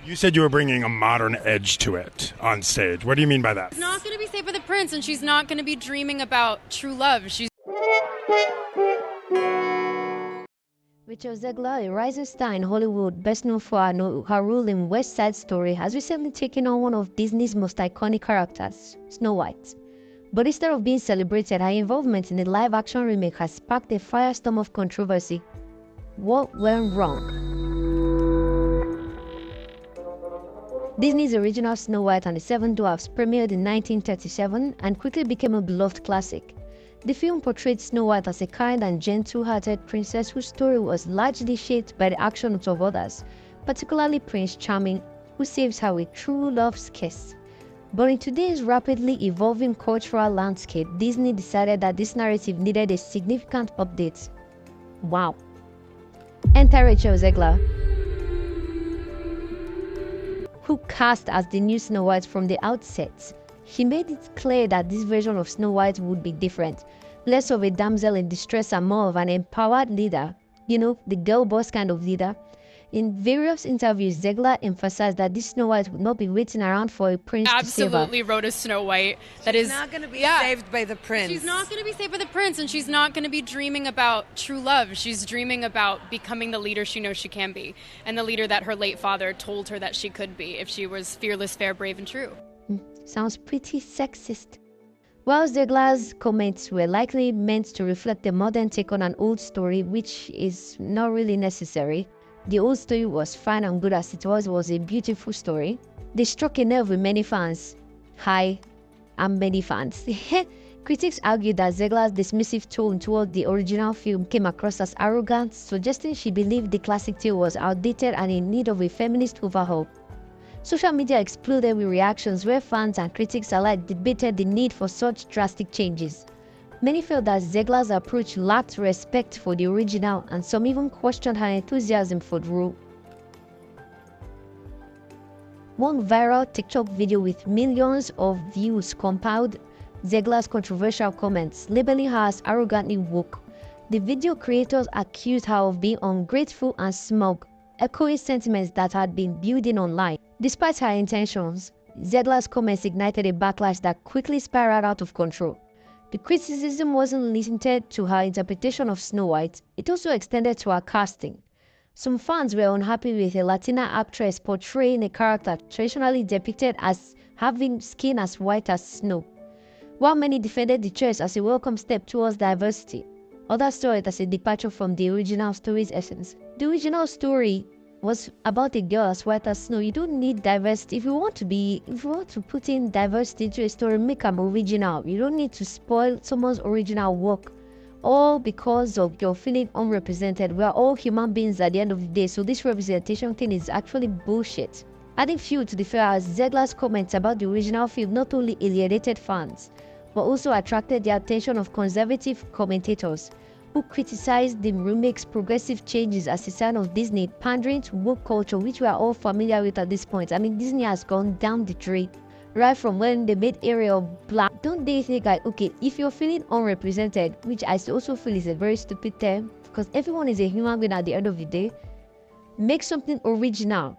You said you were bringing a modern edge to it on stage. What do you mean by that? She's not going to be saved by the prince, and she's not going to be dreaming about true love. She's Rachel Zegler, a rising star in Hollywood, best known for her role in West Side Story, has recently taken on one of Disney's most iconic characters, Snow White. But instead of being celebrated, her involvement in the live-action remake has sparked a firestorm of controversy. What went wrong? Disney's original Snow White and the Seven Dwarfs premiered in 1937 and quickly became a beloved classic. The film portrayed Snow White as a kind and gentle-hearted princess whose story was largely shaped by the actions of others, particularly Prince Charming, who saves her with true love's kiss. But in today's rapidly evolving cultural landscape, Disney decided that this narrative needed a significant update. Wow. Enter Rachel Zegler, who cast as the new Snow White from the outset. She made it clear that this version of Snow White would be different, less of a damsel in distress and more of an empowered leader, the girl boss kind of leader. In various interviews, Zegler emphasized that this Snow White would not be waiting around for a prince to save her. absolutely wrote a Snow White that She's is not going to be saved by the prince. She's not going to be saved by the prince, and she's not going to be dreaming about true love. She's dreaming about becoming the leader she knows she can be, and the leader that her late father told her that she could be if she was fearless, fair, brave, and true. Sounds pretty sexist. While Zegler's comments were likely meant to reflect a modern take on an old story, which is not really necessary, the old story was fine and good as it was a beautiful story. They struck a nerve with many fans. Hi, I'm many fans. Critics argued that Zegler's dismissive tone toward the original film came across as arrogant, suggesting she believed the classic tale was outdated and in need of a feminist overhaul. Social media exploded with reactions where fans and critics alike debated the need for such drastic changes. Many felt that Zegler's approach lacked respect for the original, and some even questioned her enthusiasm for the role. One viral TikTok video with millions of views compiled Zegler's controversial comments, labeling her as arrogantly woke. The video creators accused her of being ungrateful and smug, echoing sentiments that had been building online. Despite her intentions, Zegler's comments ignited a backlash that quickly spiraled out of control. The criticism wasn't limited to her interpretation of Snow White, it also extended to her casting. Some fans were unhappy with a Latina actress portraying a character traditionally depicted as having skin as white as snow. While many defended the choice as a welcome step towards diversity, others saw it as a departure from the original story's essence. The original story was about a girl as white as snow. You don't need diversity. If you want to put in diversity into a story, make them original. You don't need to spoil someone's original work, all because of your feeling unrepresented. We are all human beings at the end of the day, so this representation thing is actually bullshit. Adding fuel to the fire, Zegler's comments about the original film not only alienated fans, but also attracted the attention of conservative commentators, who criticized the remake's progressive changes as a sign of Disney pandering to woke culture, which we are all familiar with at this point. I mean, Disney has gone down the drain. Right from when they made Ariel black, don't they think like, okay, if you're feeling unrepresented, which I also feel is a very stupid term, because everyone is a human being at the end of the day, make something original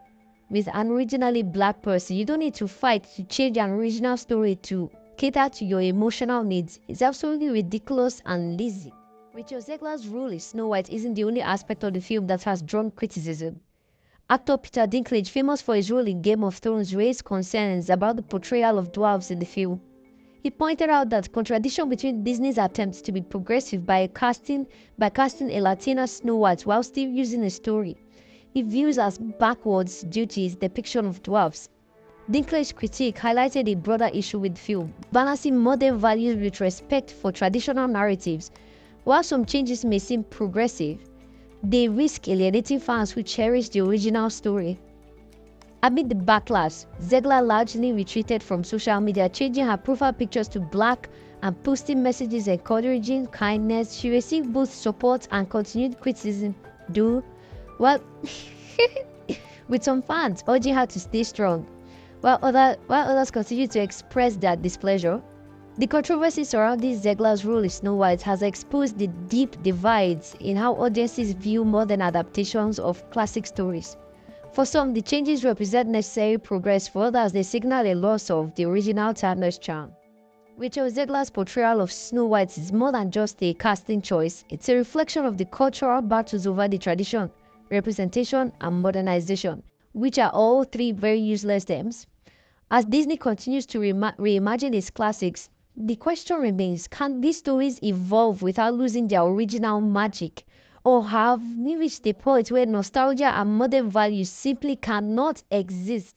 with an originally black person. You don't need to fight to change an original story to cater to your emotional needs. It's absolutely ridiculous and lazy. Rachel Zegler's role as Snow White isn't the only aspect of the film that has drawn criticism. Actor Peter Dinklage, famous for his role in Game of Thrones, raised concerns about the portrayal of dwarves in the film. He pointed out that contradiction between Disney's attempts to be progressive by casting a Latina Snow White while still using a story he views as backwards due to his depiction of dwarves. Dinklage's critique highlighted a broader issue with the film, balancing modern values with respect for traditional narratives. While some changes may seem progressive, they risk alienating fans who cherish the original story. Amid the backlash, Zegler largely retreated from social media, changing her profile pictures to black and posting messages encouraging kindness. She received both support and continued criticism, with some fans urging her to stay strong, while others continued to express their displeasure. The controversy surrounding Zegler's role as Snow White has exposed the deep divides in how audiences view modern adaptations of classic stories. For some, the changes represent necessary progress. For others, they signal a loss of the original timeless charm. Rachel Zegler's portrayal of Snow White is more than just a casting choice. It's a reflection of the cultural battles over the tradition, representation, and modernization, which are all three very useless terms. As Disney continues to reimagine its classics, the question remains, can these stories evolve without losing their original magic? Or have we reached a point where nostalgia and modern values simply cannot exist?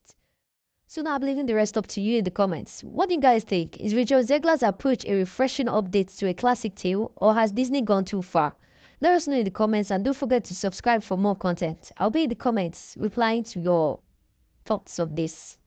So now I'm leaving the rest up to you in the comments. What do you guys think? Is Rachel Zegler's approach a refreshing update to a classic tale, or has Disney gone too far? Let us know in the comments, and don't forget to subscribe for more content. I'll be in the comments replying to your thoughts of this.